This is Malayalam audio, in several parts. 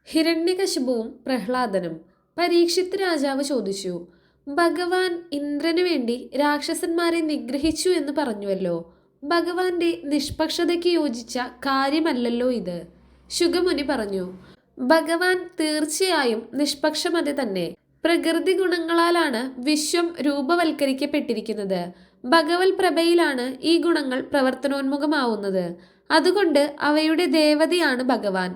ഹിരണ്യകശിപുവും പ്രഹ്ലാദനും. പരീക്ഷിത്ത് രാജാവ് ചോദിച്ചു, ഭഗവാൻ ഇന്ദ്രന് വേണ്ടി രാക്ഷസന്മാരെ നിഗ്രഹിച്ചു എന്ന് പറഞ്ഞുവല്ലോ. ഭഗവാന്റെ നിഷ്പക്ഷതയ്ക്ക് യോജിച്ച കാര്യമല്ലല്ലോ ഇത്. ശുഗമുനി പറഞ്ഞു, ഭഗവാൻ തീർച്ചയായും നിഷ്പക്ഷമതി തന്നെ. പ്രകൃതി ഗുണങ്ങളാലാണ് വിശ്വം രൂപവൽക്കരിക്കപ്പെട്ടിരിക്കുന്നത്. ഭഗവത് പ്രഭയിലാണ് ഈ ഗുണങ്ങൾ പ്രവർത്തനോന്മുഖമാവുന്നത്. അതുകൊണ്ട് അവയുടെ ദേവതയാണ് ഭഗവാൻ.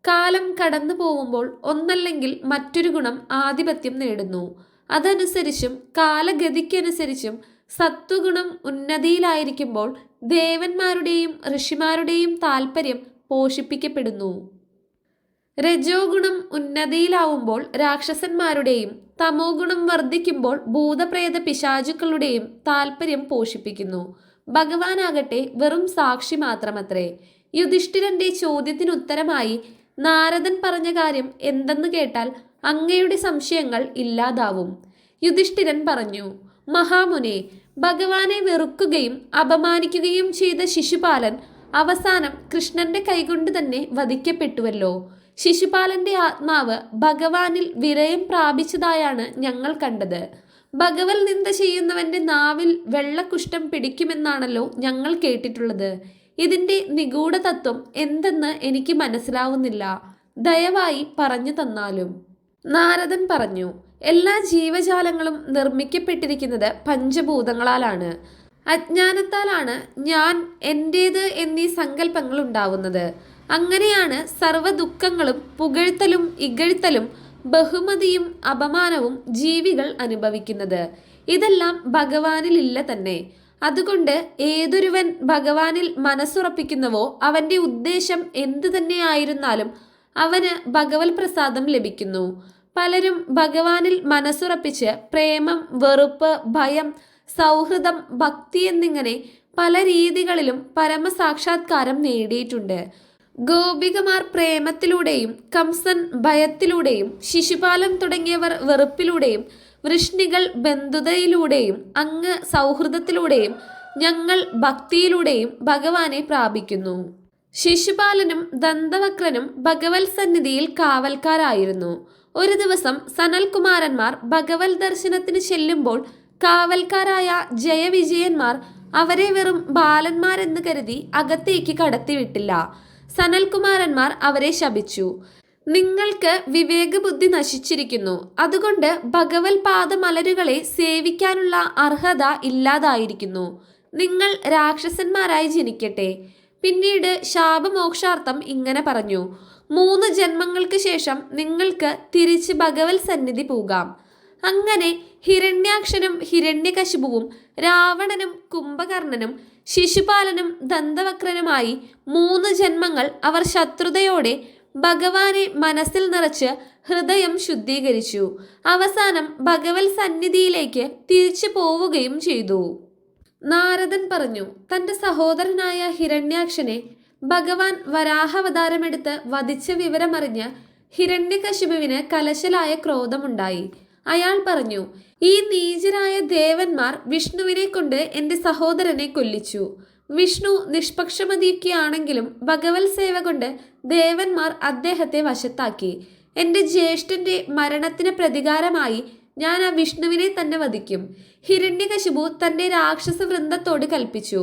കാലം കടന്നു പോവുമ്പോൾ ഒന്നല്ലെങ്കിൽ മറ്റൊരു ഗുണം ആധിപത്യം നേടുന്നു. അതനുസരിച്ചും കാലഗതിക്കനുസരിച്ചും സത്വഗുണം ഉന്നതിയിലായിരിക്കുമ്പോൾ ദേവന്മാരുടെയും ഋഷിമാരുടെയും താൽപ്പര്യം പോഷിപ്പിക്കപ്പെടുന്നു. രജോ ഗുണം ഉന്നതിയിലാവുമ്പോൾ രാക്ഷസന്മാരുടെയും തമോ ഗുണം വർദ്ധിക്കുമ്പോൾ ഭൂതപ്രേത പിശാചുക്കളുടെയും താൽപ്പര്യം പോഷിപ്പിക്കുന്നു. ഭഗവാനാകട്ടെ വെറും സാക്ഷി മാത്രമത്രേ. യുധിഷ്ഠിരന്റെ ചോദ്യത്തിനുത്തരമായി നാരദൻ പറഞ്ഞ കാര്യം എന്തെന്ന് കേട്ടാൽ അങ്ങയുടെ സംശയങ്ങൾ ഇല്ലാതാവും. യുധിഷ്ഠിരൻ പറഞ്ഞു, മഹാമുനെ, ഭഗവാനെ വെറുക്കുകയും അപമാനിക്കുകയും ചെയ്ത ശിശുപാലൻ അവസാനം കൃഷ്ണന്റെ കൈകൊണ്ട് തന്നെ വധിക്കപ്പെട്ടുവല്ലോ. ശിശുപാലന്റെ ആത്മാവ് ഭഗവാനിൽ വിരയം പ്രാപിച്ചതായാണ് ഞങ്ങൾ കണ്ടത്. ഭഗവത് നിന്ദ ചെയ്യുന്നവന്റെ നാവിൽ വെള്ളക്കുഷ്ഠം പിടിക്കുമെന്നാണല്ലോ ഞങ്ങൾ കേട്ടിട്ടുള്ളത്. ഇതിന്റെ നിഗൂഢ തത്വം എന്തെന്ന് എനിക്ക് മനസ്സിലാവുന്നില്ല. ദയവായി പറഞ്ഞു തന്നാലും. നാരദൻ പറഞ്ഞു, എല്ലാ ജീവജാലങ്ങളും നിർമ്മിക്കപ്പെട്ടിരിക്കുന്നത് പഞ്ചഭൂതങ്ങളാലാണ്. അജ്ഞാനത്താലാണ് ഞാൻ എന്റേത് എന്നീ സങ്കല്പങ്ങൾ ഉണ്ടാവുന്നത്. അങ്ങനെയാണ് സർവ്വ ദുഃഖങ്ങളും പുകഴ്ത്തലും ഇകഴ്ത്തലും ബഹുമതിയും അപമാനവും ജീവികൾ അനുഭവിക്കുന്നത്. ഇതെല്ലാം ഭഗവാനിലില്ല തന്നെ. അതുകൊണ്ട് ഏതൊരുവൻ ഭഗവാനിൽ മനസ്സുറപ്പിക്കുന്നുവോ അവന്റെ ഉദ്ദേശം എന്തു തന്നെയായിരുന്നാലും അവന് ഭഗവത് പ്രസാദം ലഭിക്കുന്നു. പലരും ഭഗവാനിൽ മനസ്സുറപ്പിച്ച് പ്രേമം, വെറുപ്പ്, ഭയം, സൗഹൃദം, ഭക്തി എന്നിങ്ങനെ പല രീതികളിലും പരമസാക്ഷാത്കാരം നേടിയിട്ടുണ്ട്. ഗോപികമാർ പ്രേമത്തിലൂടെയും കംസൻ ഭയത്തിലൂടെയും ശിശുപാലൻ തുടങ്ങിയവർ വെറുപ്പിലൂടെയും വൃഷ്ണികൾ ബന്ധുതയിലൂടെയും അങ്ങ് സൗഹൃദത്തിലൂടെയും ഞങ്ങൾ ഭക്തിയിലൂടെയും ഭഗവാനെ പ്രാപിക്കുന്നു. ശിശുപാലനും ദന്തവക്രനും ഭഗവത് സന്നിധിയിൽ കാവൽക്കാരായിരുന്നു. ഒരു ദിവസം സനൽകുമാരന്മാർ ഭഗവത് ദർശനത്തിന് ചെല്ലുമ്പോൾ കാവൽക്കാരായ ജയവിജയന്മാർ അവരെ വെറും ബാലന്മാരെന്ന് കരുതി അകത്തേക്ക് കടത്തിവിട്ടില്ല. സനൽകുമാരന്മാർ അവരെ ശപിച്ചു. നിങ്ങൾക്ക് വിവേകബുദ്ധി നശിച്ചിരിക്കുന്നു. അതുകൊണ്ട് ഭഗവത് പാദമലരുകളെ സേവിക്കാനുള്ള അർഹത ഇല്ലാതായിരിക്കുന്നു. നിങ്ങൾ രാക്ഷസന്മാരായി ജനിക്കട്ടെ. പിന്നീട് ശാപമോക്ഷാർത്ഥം ഇങ്ങനെ പറഞ്ഞു, 3 ജന്മങ്ങൾക്ക് ശേഷം നിങ്ങൾക്ക് തിരിച്ച് ഭഗവത് സന്നിധി പോകാം. അങ്ങനെ ഹിരണ്യാക്ഷനും ഹിരണ്യകശിപുവും രാവണനും കുംഭകർണനും ശിശുപാലനും ദന്തവക്രനുമായി 3 ജന്മങ്ങൾ അവർ ശത്രുതയോടെ ഭഗവാനെ മനസ്സിൽ നിറച്ച് ഹൃദയം ശുദ്ധീകരിച്ചു. അവസാനം ഭഗവത് സന്നിധിയിലേക്ക് തിരിച്ചു പോവുകയും ചെയ്തു. നാരദൻ പറഞ്ഞു, തന്റെ സഹോദരനായ ഹിരണ്യാക്ഷനെ ഭഗവാൻ വരാഹാവതാരമെടുത്ത് വധിച്ച വിവരമറിഞ്ഞ് ഹിരണ്യകശിപുവിന് കലശലായ ക്രോധമുണ്ടായി. അയാൾ പറഞ്ഞു, ഈ നീചരായ ദേവന്മാർ വിഷ്ണുവിനെ കൊണ്ട് എൻ്റെ സഹോദരനെ കൊല്ലിച്ചു. വിഷ്ണു നിഷ്പക്ഷമതിയൊക്കെയാണെങ്കിലും ഭഗവത് സേവ കൊണ്ട് ദേവന്മാർ അദ്ദേഹത്തെ വശത്താക്കി. എൻ്റെ ജ്യേഷ്ഠന്റെ മരണത്തിന് പ്രതികാരമായി ഞാൻ ആ വിഷ്ണുവിനെ തന്നെ വധിക്കും. ഹിരണ്യകശിപു തന്റെ രാക്ഷസ വൃന്ദത്തോട് കൽപ്പിച്ചു.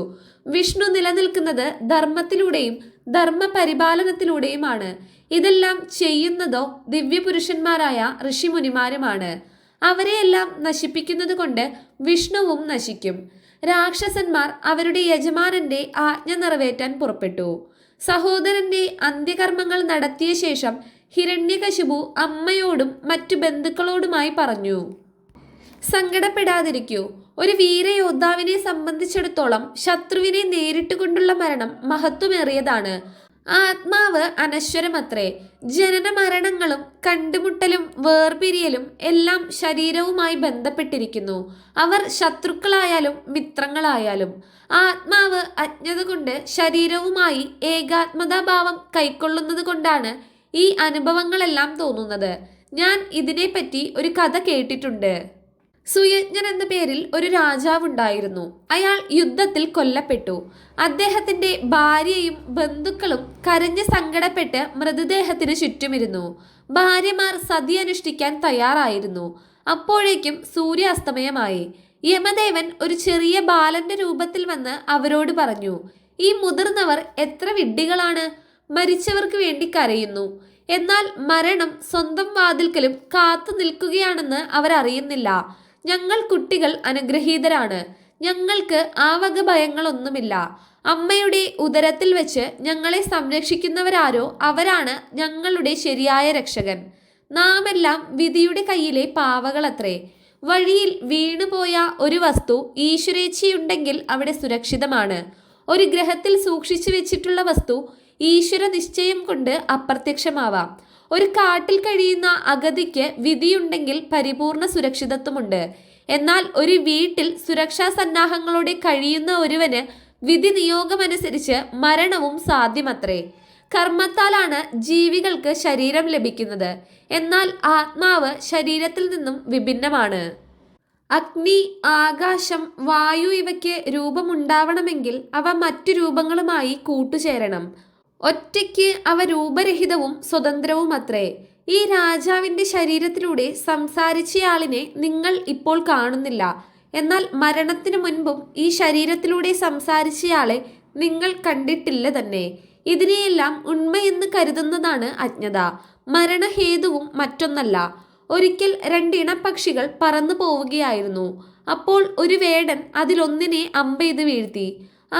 വിഷ്ണു നിലനിൽക്കുന്നത് ധർമ്മത്തിലൂടെയും ധർമ്മപരിപാലനത്തിലൂടെയുമാണ്. ഇതെല്ലാം ചെയ്യുന്നതോ ദിവ്യപുരുഷന്മാരായ ഋഷിമുനിമാരുമാണ്. അവരെയെല്ലാം നശിപ്പിക്കുന്നത് കൊണ്ട് വിഷ്ണുവും നശിക്കും. രാക്ഷസന്മാർ അവരുടെ യജമാനന്റെ ആജ്ഞ നിറവേറ്റാൻ പുറപ്പെട്ടു. സഹോദരന്റെ അന്ത്യകർമ്മങ്ങൾ നടത്തിയ ശേഷം ഹിരണ്യകശിപു അമ്മയോടും മറ്റു ബന്ധുക്കളോടുമായി പറഞ്ഞു, സങ്കടപ്പെടാതിരിക്കൂ. ഒരു വീരയോദ്ധാവിനെ സംബന്ധിച്ചിടത്തോളം ശത്രുവിനെ നേരിട്ട് കൊണ്ടുള്ള മരണം മഹത്വമേറിയതാണ്. ആത്മാവ് അനശ്വരമത്രേ. ജനന മരണങ്ങളും കണ്ടുമുട്ടലും വേർപിരിയലും എല്ലാം ശരീരവുമായി ബന്ധപ്പെട്ടിരിക്കുന്നു. അവർ ശത്രുക്കളായാലും മിത്രങ്ങളായാലും. ആത്മാവ് അജ്ഞത കൊണ്ട് ശരീരവുമായി ഏകാത്മതാഭാവം കൈക്കൊള്ളുന്നത് കൊണ്ടാണ് ഈ അനുഭവങ്ങളെല്ലാം തോന്നുന്നത്. ഞാൻ ഇതിനെപ്പറ്റി ഒരു കഥ കേട്ടിട്ടുണ്ട്. സുയജ്ഞൻ എന്ന പേരിൽ ഒരു രാജാവുണ്ടായിരുന്നു. അയാൾ യുദ്ധത്തിൽ കൊല്ലപ്പെട്ടു. അദ്ദേഹത്തിന്റെ ഭാര്യയും ബന്ധുക്കളും കരഞ്ഞ് സങ്കടപ്പെട്ട് മൃതദേഹത്തിന് ചുറ്റുമിരുന്നു. ഭാര്യമാർ സതി അനുഷ്ഠിക്കാൻ തയ്യാറായിരുന്നു. അപ്പോഴേക്കും സൂര്യാസ്തമയമായി. യമദേവൻ ഒരു ചെറിയ ബാലന്റെ രൂപത്തിൽ വന്ന് അവരോട് പറഞ്ഞു, ഈ മുതിർന്നവർ എത്ര വിഡ്ഢികളാണ്! മരിച്ചവർക്ക് വേണ്ടി കരയുന്നു, എന്നാൽ മരണം സ്വന്തം വാതിൽക്കലും കാത്തു നിൽക്കുകയാണെന്ന് അവർ അറിയുന്നില്ല. ഞങ്ങൾ കുട്ടികൾ അനുഗ്രഹീതരാണ്. ഞങ്ങൾക്ക് ആ വക ഭയങ്ങളൊന്നുമില്ല. അമ്മയുടെ ഉദരത്തിൽ വെച്ച് ഞങ്ങളെ സംരക്ഷിക്കുന്നവരാരോ അവരാണ് ഞങ്ങളുടെ ശരിയായ രക്ഷകൻ. നാമെല്ലാം വിധിയുടെ കയ്യിലെ പാവകളത്രേ. വഴിയിൽ വീണുപോയ ഒരു വസ്തു ഈശ്വരേച്ഛയുണ്ടെങ്കിൽ അവിടെ സുരക്ഷിതമാണ്. ഒരു ഗ്രഹത്തിൽ സൂക്ഷിച്ചു വെച്ചിട്ടുള്ള വസ്തു ഈശ്വര നിശ്ചയം കൊണ്ട് അപ്രത്യക്ഷമാവാം. ഒരു കാട്ടിൽ കഴിയുന്ന അഗതിക്ക് വിധിയുണ്ടെങ്കിൽ പരിപൂർണ സുരക്ഷിതത്വമുണ്ട്. എന്നാൽ ഒരു വീട്ടിൽ സുരക്ഷാ സന്നാഹങ്ങളോടെ കഴിയുന്ന ഒരുവന് വിധി നിയോഗമനുസരിച്ച് മരണവും സാധ്യമത്രേ. കർമ്മത്താലാണ് ജീവികൾക്ക് ശരീരം ലഭിക്കുന്നത്, എന്നാൽ ആത്മാവ് ശരീരത്തിൽ നിന്നും വിഭിന്നമാണ്. അഗ്നി, ആകാശം, വായു ഇവയ്ക്ക് രൂപമുണ്ടാവണമെങ്കിൽ അവ മറ്റു രൂപങ്ങളുമായി കൂട്ടുചേരണം. ഒറ്റയ്ക്ക് അവ രൂപരഹിതവും സ്വതന്ത്രവുമത്രേ. ഈ രാജാവിന്റെ ശരീരത്തിലൂടെ സംസാരിച്ചയാളിനെ നിങ്ങൾ ഇപ്പോൾ കാണുന്നില്ല. എന്നാൽ മരണത്തിനു മുൻപും ഈ ശരീരത്തിലൂടെ സംസാരിച്ചയാളെ നിങ്ങൾ കണ്ടിട്ടില്ല തന്നെ. ഇതിനെയെല്ലാം ഉണ്മയെന്ന് കരുതുന്നതാണ് അജ്ഞത. മരണഹേതുവും മറ്റൊന്നല്ല. ഒരിക്കൽ രണ്ടിണപ്പക്ഷികൾ പറന്നു പോവുകയായിരുന്നു. അപ്പോൾ ഒരു വേടൻ അതിലൊന്നിനെ അമ്പെയ്ത് വീഴ്ത്തി.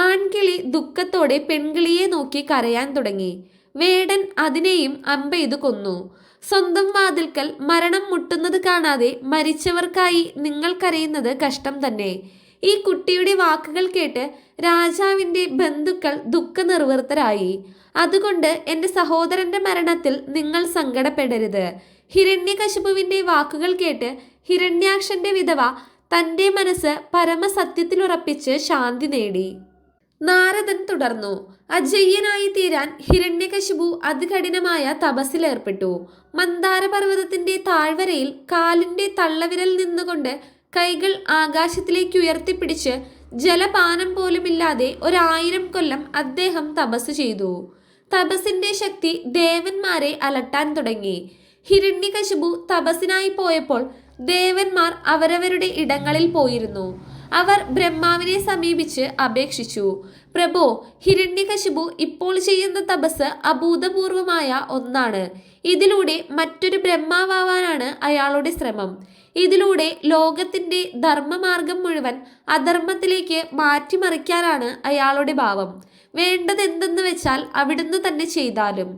ആൺകിളി ദുഃഖത്തോടെ പെൺകിളിയെ നോക്കി കരയാൻ തുടങ്ങി. വേടൻ അതിനെയും അമ്പെയ്തു കൊന്നു. സ്വന്തം വാതിൽക്കൽ മരണം മുട്ടുന്നത് കാണാതെ മരിച്ചവർക്കായി നിങ്ങൾ കരയുന്നത് കഷ്ടം തന്നെ. ഈ കുട്ടിയുടെ വാക്കുകൾ കേട്ട് രാജാവിന്റെ ബന്ധുക്കൾ ദുഃഖനിർവൃത്തരായി. അതുകൊണ്ട് എൻ്റെ സഹോദരന്റെ മരണത്തിൽ നിങ്ങൾ സങ്കടപ്പെടരുത്. ഹിരണ്യകശിപുവിന്റെ വാക്കുകൾ കേട്ട് ഹിരണ്യാക്ഷന്റെ വിധവ തൻ്റെ മനസ്സ് പരമസത്യത്തിലുറപ്പിച്ച് ശാന്തി നേടി. നാരദൻ തുടർന്നു. അജയ്യനായി തീരാൻ ഹിരണ്യകശിപു അതികഠിനമായ തപസ്സിലേർപ്പെട്ടു. മന്ദാരപർവ്വതത്തിന്റെ താഴ്വരയിൽ കാലിന്റെ തള്ളവിരൽ നിന്നുകൊണ്ട് കൈകൾ ആകാശത്തിലേക്ക് ഉയർത്തിപ്പിടിച്ച് ജലപാനം പോലുമില്ലാതെ 1000 കൊല്ലം അദ്ദേഹം തപസ് ചെയ്തു. തപസ്സിന്റെ ശക്തി ദേവന്മാരെ അലട്ടാൻ തുടങ്ങി. ഹിരണ്യകശിപു തപസ്സിനായി പോയപ്പോൾ ദേവന്മാർ അവരവരുടെ ഇടങ്ങളിൽ പോയിരുന്നു. അവർ ബ്രഹ്മാവിനെ സമീപിച്ച് അപേക്ഷിച്ചു, പ്രഭോ, ഹിരണ്യകശിപു ഇപ്പോൾ ചെയ്യുന്ന തപസ് അഭൂതപൂർവമായ ഒന്നാണ്. ഇതിലൂടെ മറ്റൊരു ബ്രഹ്മാവാനാണ് അയാളുടെ ശ്രമം. ഇതിലൂടെ ലോകത്തിന്റെ ധർമ്മമാർഗം മുഴുവൻ അധർമ്മത്തിലേക്ക് മാറ്റിമറിക്കാനാണ് അയാളുടെ ഭാവം. വേണ്ടതെന്തെന്ന് വെച്ചാൽ അവിടുന്ന് തന്നെ ചെയ്താലും.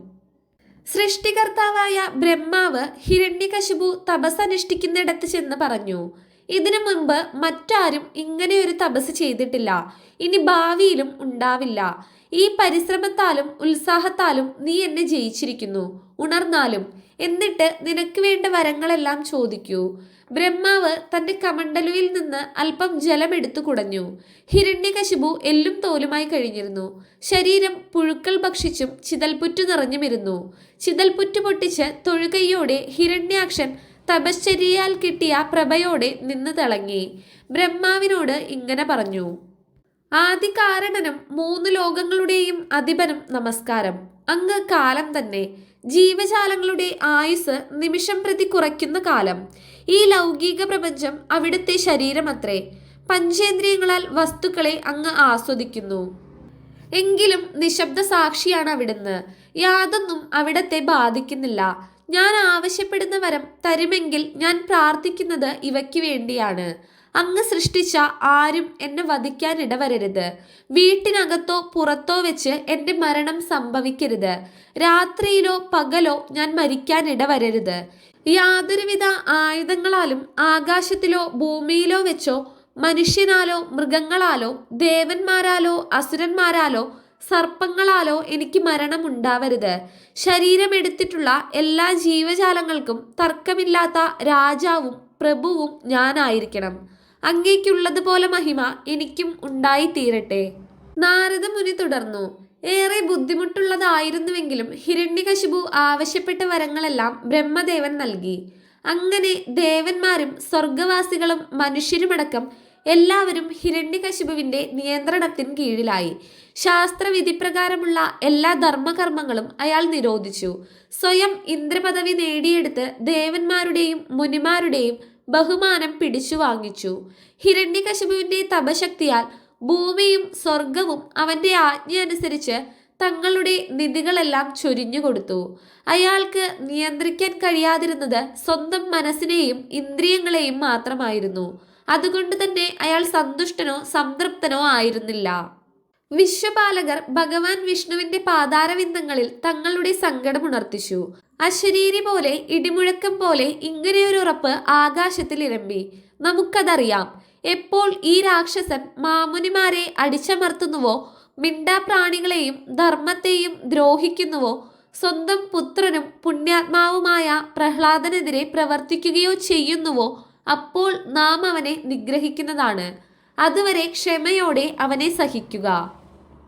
സൃഷ്ടികർത്താവായ ബ്രഹ്മാവ് ഹിരണ്യകശിപു തപസ് അനുഷ്ഠിക്കുന്നിടത്ത് ചെന്ന് പറഞ്ഞു, ഇതിനു മുൻപ് മറ്റാരും ഇങ്ങനെ ഒരു തപസ് ചെയ്തിട്ടില്ല, ഇനി ഭാവിയിലും ഉണ്ടാവില്ല. ഈ പരിശ്രമത്താലും ഉത്സാഹത്താലും നീ എന്നെ ജയിച്ചിരിക്കുന്നു. ഉണർന്നാലും എന്നിട്ട് നിനക്ക് വേണ്ട വരങ്ങളെല്ലാം ചോദിക്കൂ. ബ്രഹ്മാവ് തന്റെ കമണ്ഡലുവിൽ നിന്ന് അല്പം ജലമെടുത്തു കുടഞ്ഞു. ഹിരണ്യകശിപു എല്ലും തോലുമായി കഴിഞ്ഞിരുന്നു. ശരീരം പുഴുക്കൾ ഭക്ഷിച്ചും ചിതൽപുറ്റു നിറഞ്ഞുമിരുന്നു. ചിതൽപുറ്റു പൊട്ടിച്ച് തൊഴുകൈയോടെ ഹിരണ്യാക്ഷൻ തപശ്ചര്യയാൽ കിട്ടിയ പ്രഭയോടെ നിന്ന് തിളങ്ങി. ബ്രഹ്മാവിനോട് ഇങ്ങനെ പറഞ്ഞു, ആദികാരണനും 3 ലോകങ്ങളുടെയും അധിപനും നമസ്കാരം. അങ്ങ് കാലം തന്നെ. ജീവജാലങ്ങളുടെ ആയുസ് നിമിഷം പ്രതി കുറയ്ക്കുന്ന കാലം. ഈ ലൗകിക പ്രപഞ്ചം അവിടുത്തെ ശരീരമത്രേ. പഞ്ചേന്ദ്രിയങ്ങളാൽ വസ്തുക്കളെ അങ്ങ് ആസ്വദിക്കുന്നു. എങ്കിലും നിശബ്ദ സാക്ഷിയാണ് അവിടുന്ന്. യാതൊന്നും അവിടത്തെ ബാധിക്കുന്നില്ല. ഞാൻ ആവശ്യപ്പെടുന്ന വരം തരുമെങ്കിൽ ഞാൻ പ്രാർത്ഥിക്കുന്നത് ഇവയ്ക്ക് വേണ്ടിയാണ്. അങ്ങ് സൃഷ്ടിച്ച ആരും എന്നെ വധിക്കാൻ ഇടവരരുത്. വീട്ടിനകത്തോ പുറത്തോ വെച്ച് എൻ്റെ മരണം സംഭവിക്കരുത്. രാത്രിയിലോ പകലോ ഞാൻ മരിക്കാൻ ഇടവരരുത്. യാതൊരുവിധ ആയുധങ്ങളാലും ആകാശത്തിലോ ഭൂമിയിലോ വെച്ചോ മനുഷ്യനാലോ മൃഗങ്ങളാലോ ദേവന്മാരാലോ അസുരന്മാരാലോ സർപ്പങ്ങളാലോ എനിക്ക് മരണമുണ്ടാവരുത്. ശരീരമെടുത്തിട്ടുള്ള എല്ലാ ജീവജാലങ്ങൾക്കും തർക്കമില്ലാത്ത രാജാവും പ്രഭുവും ഞാനായിരിക്കണം. അങ്ങേക്കുള്ളതുപോലെ മഹിമ എനിക്കും ഉണ്ടായിത്തീരട്ടെ. നാരദ മുനി തുടർന്നു. ഏറെ ബുദ്ധിമുട്ടുള്ളതായിരുന്നുവെങ്കിലും ഹിരണ്യകശിപു ആവശ്യപ്പെട്ട വരങ്ങളെല്ലാം ബ്രഹ്മദേവൻ നൽകി. അങ്ങനെ ദേവന്മാരും സ്വർഗവാസികളും മനുഷ്യരുമടക്കം എല്ലാവരും ഹിരണ്യകശിപുവിന്റെ നിയന്ത്രണത്തിന് കീഴിലായി. ശാസ്ത്രവിധിപ്രകാരമുള്ള എല്ലാ ധർമ്മകർമ്മങ്ങളും അയാൾ നിരോധിച്ചു. സ്വയം ഇന്ദ്രപദവി നേടിയെടുത്ത് ദേവന്മാരുടെയും മുനിമാരുടെയും ബഹുമാനം പിടിച്ചു വാങ്ങിച്ചു. ഹിരണ്യകശിപുവിന്റെ തപശക്തിയാൽ ഭൂമിയും സ്വർഗവും അവന്റെ ആജ്ഞ അനുസരിച്ച് തങ്ങളുടെ നിധികളെല്ലാം ചൊരിഞ്ഞുകൊടുത്തു. അയാൾക്ക് നിയന്ത്രിക്കാൻ കഴിയാതിരുന്നത് സ്വന്തം മനസ്സിനെയും ഇന്ദ്രിയങ്ങളെയും മാത്രമായിരുന്നു. അതുകൊണ്ട് തന്നെ അയാൾ സന്തുഷ്ടനോ സംതൃപ്തനോ ആയിരുന്നില്ല. വിശ്വപാലകർ ഭഗവാൻ വിഷ്ണുവിന്റെ പാതാരവിന്ദങ്ങളിൽ തങ്ങളുടെ സങ്കടമുണർത്തിച്ചു. അശരീരി പോലെ, ഇടിമുഴക്കം പോലെ ഇങ്ങനെയൊരു ഉറപ്പ് ആകാശത്തിൽ ഇരമ്പി. നമുക്കതറിയാം. എപ്പോൾ ഈ രാക്ഷസൻ മാമുനിമാരെ അടിച്ചമർത്തുന്നുവോ, മിണ്ടാപ്രാണികളെയും ധർമ്മത്തെയും ദ്രോഹിക്കുന്നുവോ, സ്വന്തം പുത്രനും പുണ്യാത്മാവുമായ പ്രഹ്ലാദനെതിരെ പ്രവർത്തിക്കുകയോ ചെയ്യുന്നുവോ, അപ്പോൾ നാം അവനെ നിഗ്രഹിക്കുന്നതാണ്. അതുവരെ ക്ഷമയോടെ അവനെ സഹിക്കുക.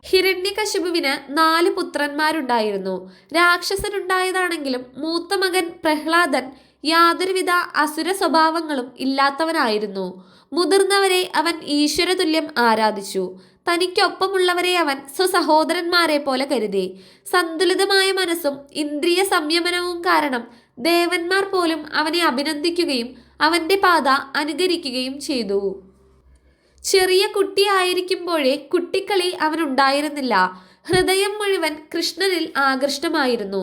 ഹിരണ്യകശിപുവിന് 4 പുത്രന്മാരുണ്ടായിരുന്നു. രാക്ഷസനുണ്ടായതാണെങ്കിലും മൂത്ത മകൻ പ്രഹ്ലാദൻ യാതൊരുവിധ അസുര സ്വഭാവങ്ങളും ഇല്ലാത്തവനായിരുന്നു. മുതിർന്നവരെ അവൻ ഈശ്വരതുല്യം ആരാധിച്ചു. തനിക്കൊപ്പമുള്ളവരെ അവൻ സ്വസഹോദരന്മാരെ പോലെ കരുതി. സന്തുലിതമായ മനസ്സും ഇന്ദ്രിയ സംയമനവും കാരണം ദേവന്മാർ പോലും അവനെ അഭിനന്ദിക്കുകയും അവന്റെ പാത അനുകരിക്കുകയും ചെയ്തു. ചെറിയ കുട്ടിയായിരിക്കുമ്പോഴേ കുട്ടിക്കളി അവനുണ്ടായിരുന്നില്ല. ഹൃദയം മുഴുവൻ കൃഷ്ണനിൽ ആകൃഷ്ടമായിരുന്നു.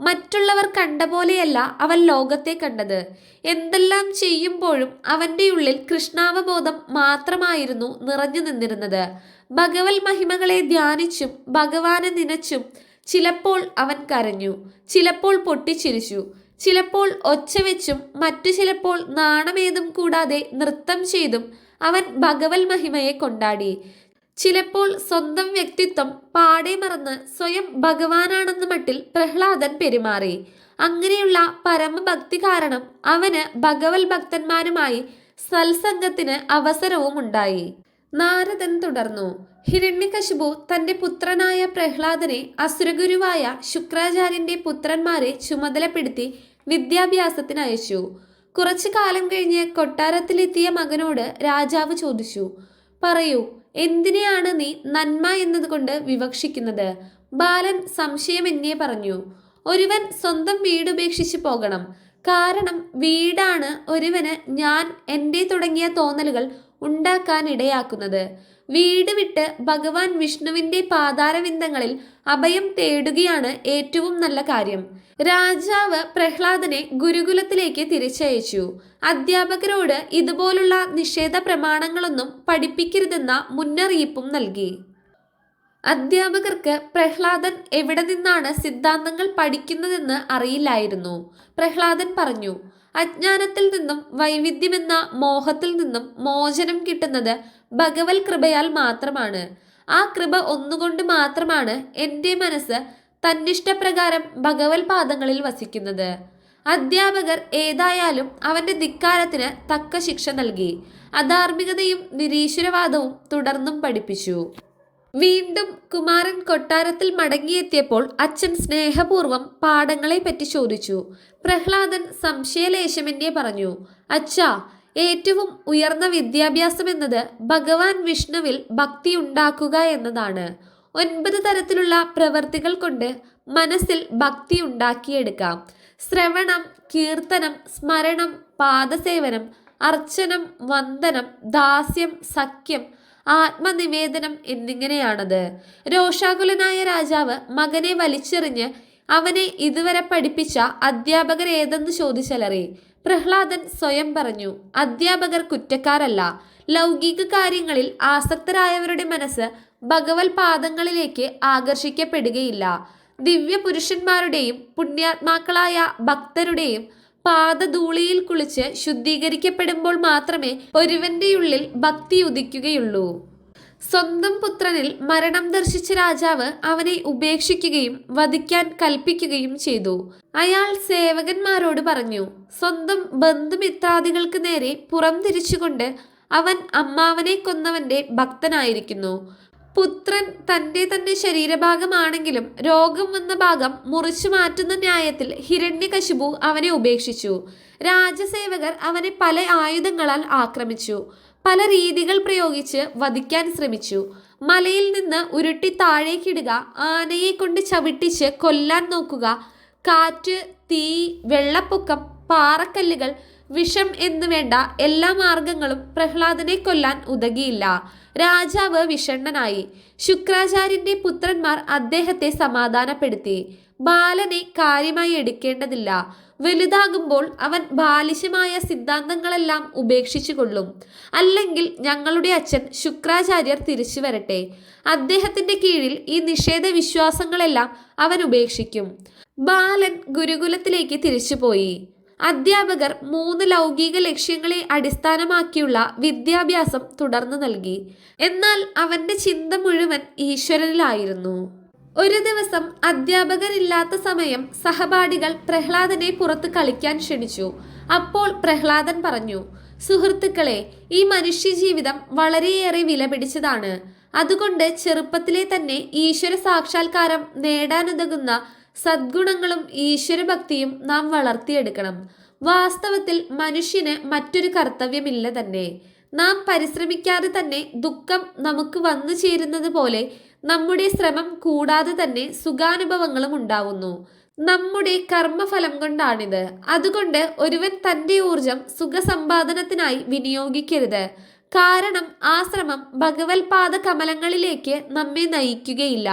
മറ്റുള്ളവർ കണ്ട പോലെയല്ല അവൻ ലോകത്തെ കണ്ടത്. എന്തെല്ലാം ചെയ്യുമ്പോഴും അവന്റെ ഉള്ളിൽ കൃഷ്ണാവബോധം മാത്രമായിരുന്നു നിറഞ്ഞു നിന്നിരുന്നത്. ഭഗവത് മഹിമകളെ ധ്യാനിച്ചും ഭഗവാനെ നനച്ചും ചിലപ്പോൾ അവൻ കരഞ്ഞു, ചിലപ്പോൾ പൊട്ടിച്ചിരിച്ചു, ചിലപ്പോൾ ഒച്ചവെച്ചും മറ്റു ചിലപ്പോൾ നാണമേതും കൂടാതെ നൃത്തം ചെയ്തും അവൻ ഭഗവത് മഹിമയെ കൊണ്ടാടി. ചിലപ്പോൾ സ്വന്തം വ്യക്തിത്വം പാടെ മറന്ന് സ്വയം ഭഗവാനാണെന്ന മട്ടിൽ പ്രഹ്ലാദൻ പെരുമാറി. അങ്ങനെയുള്ള പരമഭക്തി കാരണം അവന് ഭഗവത് ഭക്തന്മാരുമായി സത്സംഗത്തിന് അവസരവും ഉണ്ടായി. നാരദൻ തുടർന്നു. ഹിരണ്യകശിപു തന്റെ പുത്രനായ പ്രഹ്ലാദനെ അസുരഗുരുവായ ശുക്രാചാര്യന്റെ പുത്രന്മാരെ ചുമതലപ്പെടുത്തി വിദ്യാഭ്യാസത്തിന് അയച്ചു. കുറച്ചു കാലം കഴിഞ്ഞ് കൊട്ടാരത്തിലെത്തിയ മകനോട് രാജാവ് ചോദിച്ചു, പറയൂ, എന്തിനെയാണ് നീ നന്മ എന്നതുകൊണ്ട് വിവക്ഷിക്കുന്നത്? ബാലൻ സംശയമെന്നേ പറഞ്ഞു. ഒരുവൻ സ്വന്തം വീടുപേക്ഷിച്ച് പോകണം. കാരണം വീടാണ് ഒരുവന് ഞാൻ എൻ്റെ തുടങ്ങിയ തോന്നലുകൾ ഉണ്ടാക്കാൻ ഇടയാക്കുന്നത്. വീട് വിട്ട് ഭഗവാൻ വിഷ്ണുവിന്റെ പാതാരവിന്ദങ്ങളിൽ അഭയം തേടുകയാണ് ഏറ്റവും നല്ല കാര്യം. രാജാവ് പ്രഹ്ലാദനെ ഗുരുകുലത്തിലേക്ക് തിരിച്ചയച്ചു. അധ്യാപകരോട് ഇതുപോലുള്ള നിഷേധ പ്രമാണങ്ങളൊന്നും പഠിപ്പിക്കരുതെന്ന മുന്നറിയിപ്പും നൽകി. അധ്യാപകർക്ക് പ്രഹ്ലാദൻ എവിടെ നിന്നാണ് സിദ്ധാന്തങ്ങൾ പഠിക്കുന്നതെന്ന് അറിയില്ലായിരുന്നു. പ്രഹ്ലാദൻ പറഞ്ഞു, അജ്ഞാനത്തിൽ നിന്നും വൈവിധ്യമെന്ന മോഹത്തിൽ നിന്നും മോചനം കിട്ടുന്നത് ഭഗവത് കൃപയാൽ മാത്രമാണ്. ആ കൃപ ഒന്നുകൊണ്ട് മാത്രമാണ് എൻ്റെ മനസ്സ് തന്നിഷ്ടപ്രകാരം ഭഗവത് പാദങ്ങളിൽ വസിക്കുന്നത്. അധ്യാപകർ ഏതായാലും അവന്റെ ധിക്കാരത്തിന് തക്ക ശിക്ഷ നൽകി. അധാർമികതയും നിരീശ്വരവാദവും തുടർന്നും പഠിപ്പിച്ചു. വീണ്ടും കുമാരൻ കൊട്ടാരത്തിൽ മടങ്ങിയെത്തിയപ്പോൾ അച്ഛൻ സ്നേഹപൂർവ്വം പാഠങ്ങളെ പറ്റി ചോദിച്ചു. പ്രഹ്ലാദൻ സംശയലേശമെന്നേ പറഞ്ഞു, അച്ഛാ, ഏറ്റവും ഉയർന്ന വിദ്യാഭ്യാസം എന്നത് ഭഗവാൻ വിഷ്ണുവിൽ ഭക്തി ഉണ്ടാക്കുക എന്നതാണ്. 9 തരത്തിലുള്ള പ്രവൃത്തികൾ കൊണ്ട് മനസ്സിൽ ഭക്തി ഉണ്ടാക്കിയെടുക്കാം. ശ്രവണം, കീർത്തനം, സ്മരണം, പാദസേവനം, അർച്ചനം, വന്ദനം, ദാസ്യം, സഖ്യം, ആത്മനിവേദനം എന്നിങ്ങനെയാണത്. രോഷാകുലനായ രാജാവ് മകനെ വലിച്ചെറിഞ്ഞ് അവനെ ഇതുവരെ പഠിപ്പിച്ച അധ്യാപകർ ഏതെന്ന് ചോദിച്ചലറി. പ്രഹ്ലാദൻ സ്വയം പറഞ്ഞു, അധ്യാപകർ കുറ്റക്കാരല്ല. ലൗകിക കാര്യങ്ങളിൽ ആസക്തരായവരുടെ മനസ്സ് ഭഗവത് പാദങ്ങളിലേക്ക് ആകർഷിക്കപ്പെടുകയില്ല. ദിവ്യ പുരുഷന്മാരുടെയും പുണ്യാത്മാക്കളായ ഭക്തരുടെയും പാദധൂളിയിൽ കുളിച്ച് ശുദ്ധീകരിക്കപ്പെടുമ്പോൾ മാത്രമേ ഒരുവന്റെ ഉള്ളിൽ ഭക്തി ഉദിക്കുകയുള്ളൂ. സ്വന്തം പുത്രനിൽ മരണം ദർശിച്ച രാജാവ് അവനെ ഉപേക്ഷിക്കുകയും വധിക്കാൻ കൽപ്പിക്കുകയും ചെയ്തു. അയാൾ സേവകന്മാരോട് പറഞ്ഞു, സ്വന്തം ബന്ധുമിത്രാദികൾക്ക് നേരെ പുറം തിരിച്ചുകൊണ്ട് അവൻ അമ്മാവനെ കൊന്നവന്റെ ഭക്തനായിരിക്കുന്നു. പുത്രൻ തൻ്റെ തന്നെ ശരീരഭാഗമാണെങ്കിലും രോഗം വന്ന ഭാഗം മുറിച്ചു മാറ്റുന്ന ന്യായത്തിൽ ഹിരണ്യകശിപു അവനെ ഉപേക്ഷിച്ചു. രാജസേവകർ അവനെ പല ആയുധങ്ങളാൽ ആക്രമിച്ചു. പല രീതികൾ പ്രയോഗിച്ച് വധിക്കാൻ ശ്രമിച്ചു. മലയിൽ നിന്ന് ഉരുട്ടി താഴേക്കിടുക, ആനയെ കൊണ്ട് ചവിട്ടിച്ച് കൊല്ലാൻ നോക്കുക, കാറ്റ്, തീ, വെള്ളപ്പൊക്കം, പാറക്കല്ലുകൾ, വിഷം എന്നു വേണ്ട എല്ലാ മാർഗങ്ങളും പ്രഹ്ലാദനെ കൊല്ലാൻ ഉതകിയില്ല. രാജാവ് വിഷണ്ണനായി. ശുക്രാചാര്യന്റെ പുത്രന്മാർ അദ്ദേഹത്തെ സമാധാനപ്പെടുത്തി. ബാലനെ കാര്യമായി എടുക്കേണ്ടതില്ല. വലുതാകുമ്പോൾ അവൻ ബാലിശമായ സിദ്ധാന്തങ്ങളെല്ലാം ഉപേക്ഷിച്ചു കൊള്ളും. അല്ലെങ്കിൽ ഞങ്ങളുടെ അച്ഛൻ ശുക്രാചാര്യർ തിരിച്ചു വരട്ടെ. അദ്ദേഹത്തിന്റെ കീഴിൽ ഈ നിഷേധ വിശ്വാസങ്ങളെല്ലാം അവൻ ഉപേക്ഷിക്കും. ബാലൻ ഗുരുകുലത്തിലേക്ക് തിരിച്ചുപോയി. അധ്യാപകർ 3 ലൗകിക ലക്ഷ്യങ്ങളെ അടിസ്ഥാനമാക്കിയുള്ള വിദ്യാഭ്യാസം തുടർന്നു നൽകി. എന്നാൽ അവന്റെ ചിന്ത മുഴുവൻ ഈശ്വരനിലായിരുന്നു. ഒരു ദിവസം അധ്യാപകരില്ലാത്ത സമയം സഹപാഠികൾ പ്രഹ്ലാദനെ പുറത്ത് കളിക്കാൻ ക്ഷണിച്ചു. അപ്പോൾ പ്രഹ്ലാദൻ പറഞ്ഞു, സുഹൃത്തുക്കളെ, ഈ മനുഷ്യജീവിതം വളരെയേറെ വിലപിടിച്ചതാണ്. അതുകൊണ്ട് ചെറുപ്പത്തിലെ തന്നെ ഈശ്വര സാക്ഷാത്കാരം നേടാനുതകുന്ന സദ്ഗുണങ്ങളും ഈശ്വരഭക്തിയും നാം വളർത്തിയെടുക്കണം. വാസ്തവത്തിൽ മനുഷ്യന് മറ്റൊരു കർത്തവ്യമില്ല തന്നെ. നാം പരിശ്രമിക്കാതെ തന്നെ ദുഃഖം നമുക്ക് വന്നു ചേരുന്നത് പോലെ നമ്മുടെ ശ്രമം കൂടാതെ തന്നെ സുഖാനുഭവങ്ങളും ഉണ്ടാവുന്നു. നമ്മുടെ കർമ്മഫലം കൊണ്ടാണിത്. അതുകൊണ്ട് ഒരുവൻ തൻ്റെ ഊർജം സുഖസമ്പാദനത്തിനായി വിനിയോഗിക്കരുത്. കാരണം ആ ശ്രമം ഭഗവത്പാദ കമലങ്ങളിലേക്ക് നമ്മെ നയിക്കുകയില്ല.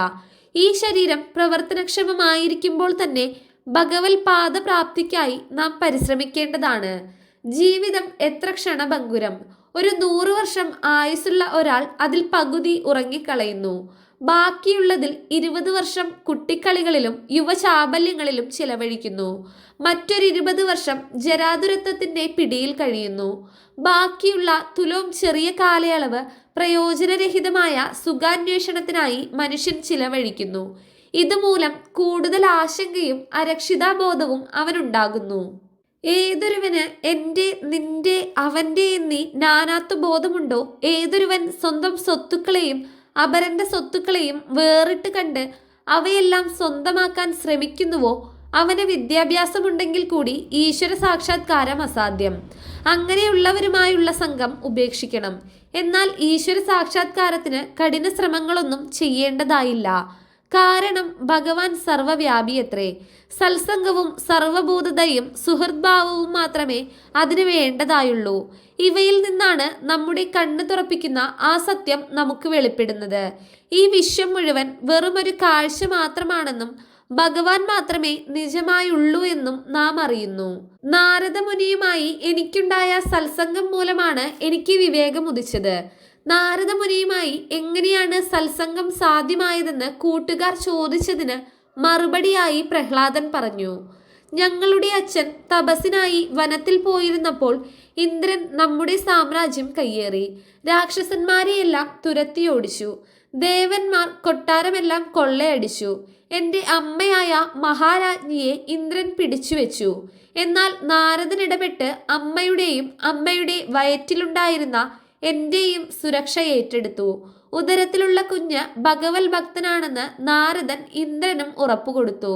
ഈ ശരീരം പ്രവർത്തനക്ഷമമായിരിക്കുമ്പോൾ തന്നെ ഭഗവത്പാദ പ്രാപ്തിക്കായി നാം പരിശ്രമിക്കേണ്ടതാണ്. ജീവിതം എത്ര ക്ഷണഭങ്കുരം. ഒരു 100 വർഷം ആയുസ്സുള്ള ഒരാൾ അതിൽ പകുതി ഉറങ്ങിക്കളയുന്നു. ബാക്കിയുള്ളതിൽ 20 വർഷം കുട്ടിക്കളികളിലും യുവചാബല്യങ്ങളിലും ചിലവഴിക്കുന്നു. മറ്റൊരു 20 വർഷം ജരാതുരത്വത്തിന്റെ പിടിയിൽ കഴിയുന്നു. ബാക്കിയുള്ള തുലോം ചെറിയ കാലയളവ് പ്രയോജനരഹിതമായ സുഖാന്വേഷണത്തിനായി മനുഷ്യൻ ചിലവഴിക്കുന്നു. ഇതുമൂലം കൂടുതൽ ആശങ്കയും അരക്ഷിതാബോധവും അവനുണ്ടാകുന്നു. ഏതൊരുവന് എൻ്റെ, നിന്റെ, അവൻ്റെ എന്നീ നാനാത്വബോധമുണ്ടോ, ഏതൊരുവൻ സ്വന്തം സ്വത്തുക്കളെയും അപരന്റെ സ്വത്തുക്കളെയും വേറിട്ട് കണ്ട് അവയെല്ലാം സ്വന്തമാക്കാൻ ശ്രമിക്കുന്നുവോ, അവന് വിദ്യാഭ്യാസമുണ്ടെങ്കിൽ കൂടി ഈശ്വര സാക്ഷാത്കാരം അസാധ്യം. അങ്ങനെയുള്ളവരുമായുള്ള സംഘം ഉപേക്ഷിക്കണം. എന്നാൽ ഈശ്വര സാക്ഷാത്കാരത്തിന് കഠിന ശ്രമങ്ങളൊന്നും ചെയ്യേണ്ടതായില്ല. കാരണം ഭഗവാൻ സർവവ്യാപിയത്രേ. സത്സംഗവും സർവബോധതയും സുഹൃദ്ഭാവവും മാത്രമേ അതിന് വേണ്ടതായുള്ളൂ. ഇവയിൽ നിന്നാണ് നമ്മുടെ കണ്ണ് തുറപ്പിക്കുന്ന ആ സത്യം നമുക്ക് വെളിപ്പെടുന്നത്. ഈ വിശ്വം മുഴുവൻ വെറുമൊരു കാഴ്ച മാത്രമാണെന്നും ഭഗവാൻ മാത്രമേ നിജമായുള്ളൂ എന്നും നാം അറിയുന്നു. നാരദമുനിയുമായി എനിക്കുണ്ടായ സത്സംഗം മൂലമാണ് എനിക്ക് വിവേകം ഉദിച്ചത്. നാരദമുനിയുമായി എങ്ങനെയാണ് സത്സംഗം സാധ്യമായതെന്ന് കൂട്ടുകാർ ചോദിച്ചതിന് മറുപടിയായി പ്രഹ്ലാദൻ പറഞ്ഞു, ഞങ്ങളുടെ അച്ഛൻ തപസ്സിനായി വനത്തിൽ പോയിരുന്നപ്പോൾ ഇന്ദ്രൻ നമ്മുടെ സാമ്രാജ്യം കയ്യേറി. രാക്ഷസന്മാരെയെല്ലാം തുരത്തിയോടിച്ചു. ദേവന്മാർ കൊട്ടാരമെല്ലാം കൊള്ളയടിച്ചു. എൻ്റെ അമ്മയായ മഹാരാജ്ഞിയെ ഇന്ദ്രൻ പിടിച്ചുവെച്ചു. എന്നാൽ നാരദൻ ഇടപെട്ട് അമ്മയുടെയും അമ്മയുടെ വയറ്റിലുണ്ടായിരുന്ന എൻ്റെയും സുരക്ഷ ഏറ്റെടുത്തു. ഉദരത്തിലുള്ള കുഞ്ഞ് ഭഗവത് ഭക്തനാണെന്ന് നാരദൻ ഇന്ദ്രനും ഉറപ്പുകൊടുത്തു.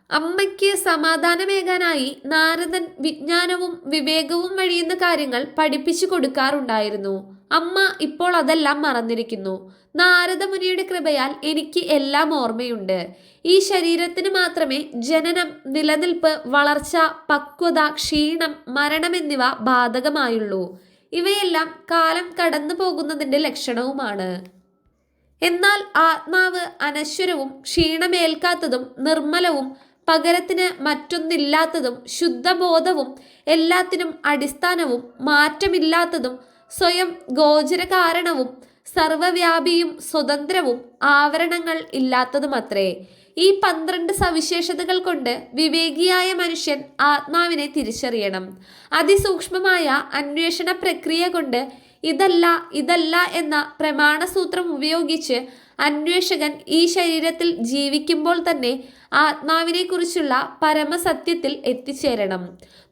അമ്മയ്ക്ക് സമാധാനമേകാനായി നാരദൻ വിജ്ഞാനവും വിവേകവും വഴിയുന്ന കാര്യങ്ങൾ പഠിപ്പിച്ചു കൊടുക്കാറുണ്ടായിരുന്നു. അമ്മ ഇപ്പോൾ അതെല്ലാം മറന്നിരിക്കുന്നു. നാരദമുനിയുടെ കൃപയാൽ എനിക്ക് എല്ലാം ഓർമ്മയുണ്ട്. ഈ ശരീരത്തിന് മാത്രമേ ജനനം, നിലനിൽപ്പ്, വളർച്ച, പക്വത, ക്ഷീണം, മരണം എന്നിവ ബാധകമായുള്ളൂ. ഇവയെല്ലാം കാലം കടന്നു പോകുന്നതിൻ്റെ ലക്ഷണവുമാണ്. എന്നാൽ ആത്മാവ് അനശ്വരവും ക്ഷീണമേൽക്കാത്തതും നിർമ്മലവും പകരത്തിന് മറ്റൊന്നില്ലാത്തതും ശുദ്ധബോധവും എല്ലാത്തിനും അടിസ്ഥാനവും മാറ്റമില്ലാത്തതും സ്വയം ഗോചരകാരണവും സർവവ്യാപിയും സ്വതന്ത്രവും ആവരണങ്ങൾ ഇല്ലാത്തതുമത്രേ. ഈ 12 സവിശേഷതകൾ കൊണ്ട് വിവേകിയായ മനുഷ്യൻ ആത്മാവിനെ തിരിച്ചറിയണം. അതിസൂക്ഷ്മമായ അന്വേഷണ പ്രക്രിയ കൊണ്ട് ഇതല്ല എന്ന പ്രമാണസൂത്രം ഉപയോഗിച്ച് അന്വേഷകൻ ഈ ശരീരത്തിൽ ജീവിക്കുമ്പോൾ തന്നെ ആത്മാവിനെ കുറിച്ചുള്ള പരമസത്യത്തിൽ എത്തിച്ചേരണം.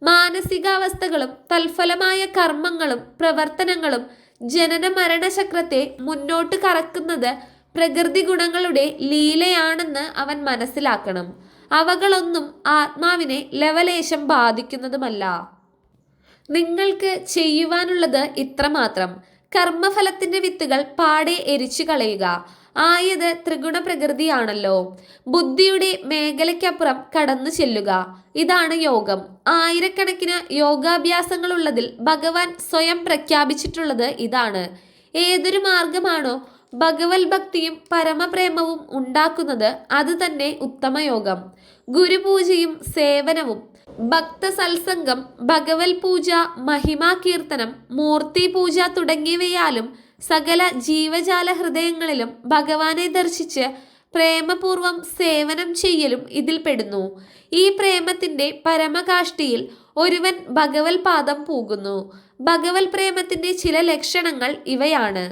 മാനസികാവസ്ഥകളും തൽഫലമായ കർമ്മങ്ങളും പ്രവർത്തനങ്ങളും ജനന മരണചക്രത്തെ മുന്നോട്ട് കറക്കുന്നത് പ്രകൃതി ഗുണങ്ങളുടെ ലീലയാണെന്ന് അവൻ മനസ്സിലാക്കണം. അവകളൊന്നും ആത്മാവിനെ ലവലേശം ബാധിക്കുന്നതുമല്ല. നിങ്ങൾക്ക് ചെയ്യുവാനുള്ളത് ഇത്രമാത്രം: കർമ്മഫലത്തിന്റെ വിത്തുകൾ പാടെ എരിച്ചു കളയുക. ആയത് ത്രിഗുണ പ്രകൃതിയാണല്ലോ. ബുദ്ധിയുടെ മേഖലയ്ക്കപ്പുറം കടന്നു ചെല്ലുക. ഇതാണ് യോഗം. ആയിരക്കണക്കിന് യോഗാഭ്യാസങ്ങളുള്ളതിൽ ഭഗവാൻ സ്വയം പ്രഖ്യാപിച്ചിട്ടുള്ളത് ഇതാണ്. ഏതൊരു മാർഗമാണോ ഭഗവത് ഭക്തിയും പരമപ്രേമവും ഉണ്ടാക്കുന്നത് അത് തന്നെ ഉത്തമയോഗം. ഗുരുപൂജയും സേവനവും, ഭക്തസത്സംഗം, ഭഗവത് പൂജ, മഹിമാ കീർത്തനം, മൂർത്തി പൂജ തുടങ്ങിയവയാലും സകല ജീവജാല ഹൃദയങ്ങളിലും ഭഗവാനെ ദർശിച്ച് പ്രേമപൂർവം സേവനം ചെയ്യലും ഇതിൽപ്പെടുന്നു. ഈ പ്രേമത്തിന്റെ പരമകാഷ്ഠിയിൽ ഒരുവൻ ഭഗവത് പാദം പൂകുന്നു. ഭഗവത് പ്രേമത്തിന്റെ ചില ലക്ഷണങ്ങൾ ഇവയാണ്.